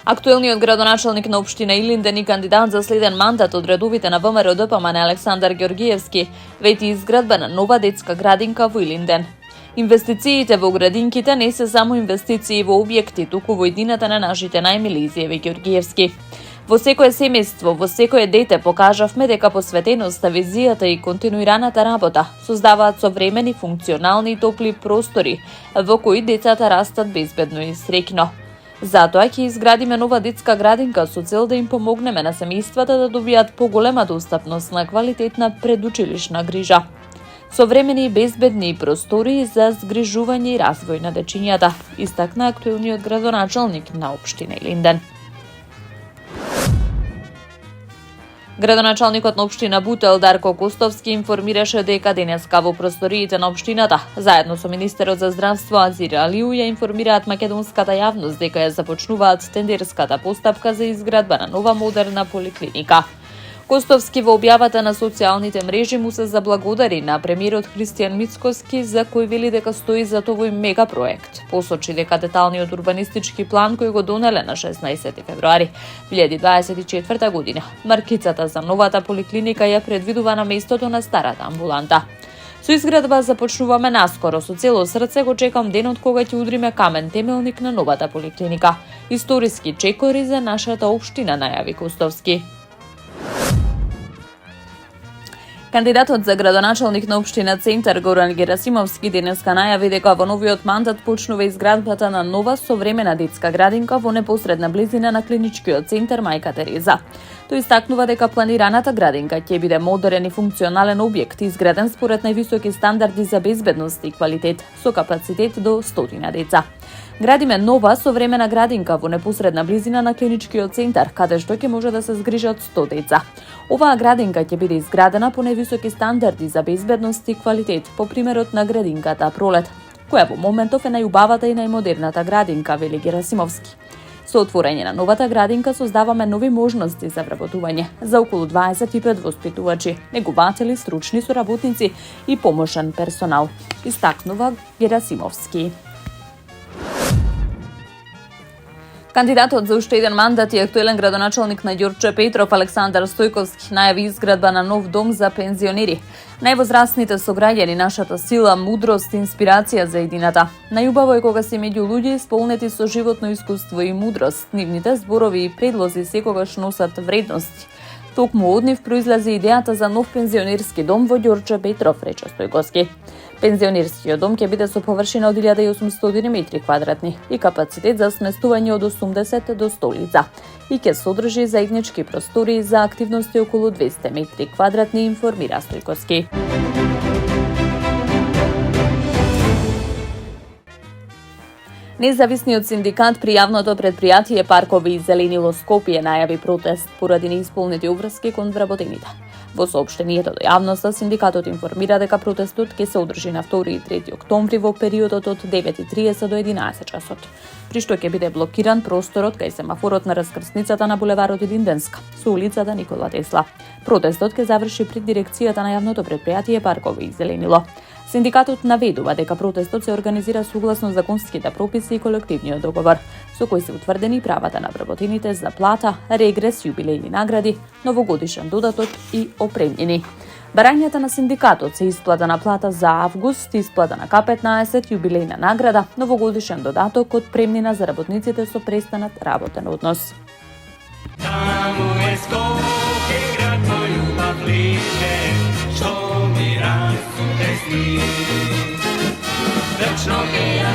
Актуелниот градоначалник на општина Илинден и кандидат за следен мандат од редовите на ВМРО-ДПМН Александар Ѓоргиевски вети изградба на нова детска градинка во Илинден. Инвестициите во градинките не се само инвестиции во објекти, туку во иднината на нашите најмили, изјави Ѓоргиевски. Во секое семејство, во секое дете покажавме дека посветеноста, визијата и континуираната работа создаваат современи, функционални и топли простори во кои децата растат безбедно и среќно. Затоа ќе изградиме нова детска градинка со цел да им помогнеме на семејствата да добијат поголема достапност на квалитетна предучилишна грижа. Современи и безбедни простори за згрижување и развој на дечињата, истакна актуелниот градоначалник на општина Илинден. Градоначалникот на општина Бутел Дарко Костовски информираше дека денеска во просториите на општината, заедно со министерот за здравство Азир Алиу, ја информираат македонската јавност дека ја започнуваат тендерската постапка за изградба на нова модерна поликлиника. Костовски во објавата на социјалните мрежи му се заблагодари на премиерот Христијан Мицкоски за кој вели дека стои за овој мега проект. Посочи дека деталниот урбанистички план кој го донеле на 16 февруари 2024 година, маркицата за новата поликлиника ја предвидува на местото на старата амбуланта. Со изградба започнуваме наскоро, со цело срце го чекам денот кога ќе удриме камен темелник на новата поликлиника. Историски чекори за нашата општина, најави Костовски. Кандидатот за градоначалник на општина Центар Горан Герасимовски денеска најави дека во новиот мандат почнува изградбата на нова современа детска градинка во непосредна близина на клиничкиот центар Мајка Тереза. Тој истакнува дека планираната градинка ќе биде модерен и функционален објект изграден според највисоки стандарди за безбедност и квалитет, со капацитет до 100 деца. Градиме нова современа градинка во непосредна близина на клиничкиот центар, каде што ќе може да се згрижат 100 деца. Оваа градинка ќе биде изградена по највисоки стандарди за безбедност и квалитет, по примерот на градинката Пролет, која во моментов е најубавата и најмодерната градинка, вели Герасимовски. Со отворање на новата градинка создаваме нови можности за вработување за околу 25 воспитувачи, негователи, стручни соработници и помошен персонал, истакнува Герасимовски. Кандидатот за уште еден мандат и актуелен градоначалник на Ѓорче Петров Александар Стојковски најави изградба на нов дом за пензионери. Највозрастните сограѓани, нашата сила, мудрост и инспирација за едината. Најубаво е кога се меѓу луѓе исполнети со животно искуство и мудрост. Нивните зборови и предлози секогаш носат вредности. Токму од нив произлезе идејата за нов пензионерски дом во Ѓорче Петров, рече Стојковски. Пензионерскиот дом ќе биде со површина од 1800 метри квадратни и капацитет за сместување од 80 до 100 лица и ќе содржи заеднички простори за активности околу 200 метри квадратни, информира Стојковски. Независниот синдикат при јавното предпријатие Паркови и Зеленило Скопје најави протест поради неисполнети обврски кон вработените. Во соопштението до јавноста, синдикатот информира дека протестот ќе се одржи на 2 и 3 октомври во периодот од 9:30 до 11 часот, при што ќе биде блокиран просторот кај семафорот на раскрсницата на булеварот Илинденска со улицата Никола Тесла. Протестот ќе заврши пред дирекцијата на јавното предпријатие Паркови и Зеленило. Синдикатот наведува дека протестот се организира согласно законските прописи и колективниот договор, со кој се утврдени правата на вработените за плата, регрес, јубилејни награди, новогодишен додаток и опремњени. Барањата на синдикатот се исплата на плата за август, исплата на К15, јубилејна награда, новогодишен додаток, отпремнина за работниците со престанат работен однос. Таму е Скопје, град мој убав лише, што ми расу тесни. Вечно ке